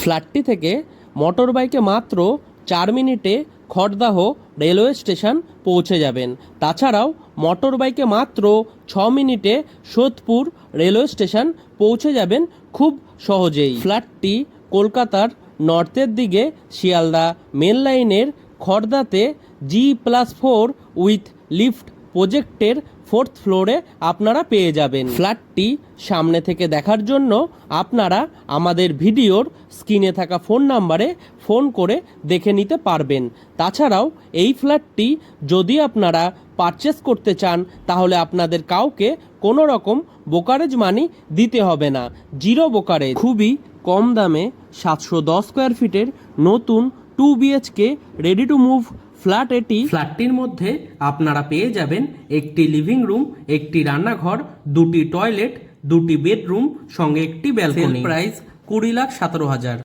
ফ্ল্যাটটি থেকে মোটর বাইকে মাত্র 4 মিনিটে খড়দাহ রেলওয়ে স্টেশন পৌঁছে যাবেন। তাছাড়াও মোটর বাইকে মাত্র 6 মিনিটে সোদপুর রেলওয়ে স্টেশন পৌঁছে যাবেন খুব সহজেই। ফ্ল্যাটটি কলকাতার নর্থের দিকে শিয়ালদা মেন লাইনের খড়দাতে G+4 উইথ লিফট প্রজেক্টের 4th ফ্লোরে আপনারা পেয়ে যাবেন। ফ্ল্যাটটি সামনে থেকে দেখার জন্য আপনারা আমাদের ভিডিওর স্ক্রিনে থাকা ফোন নাম্বারে ফোন করে দেখে নিতে পারবেন। তাছাড়াও এই ফ্ল্যাটটি যদি আপনারা পারচেস করতে চান তাহলে আপনাদের কাউকে কোনো রকম ব্রোকারেজ মানি দিতে হবে না, 0 ব্রোকারেজ। খুবই কম দামে 710 স্কোয়ার ফিটের নতুন 2 BHK ready to move flat এটি। ফ্ল্যাটটির মধ্যে আপনারা পেয়ে যাবেন একটি লিভিং রুম, একটি রান্নাঘর, 2টি টয়লেট, 2টি বেডরুম সঙ্গে একটি ব্যালকনি। প্রাইস 20,17,000।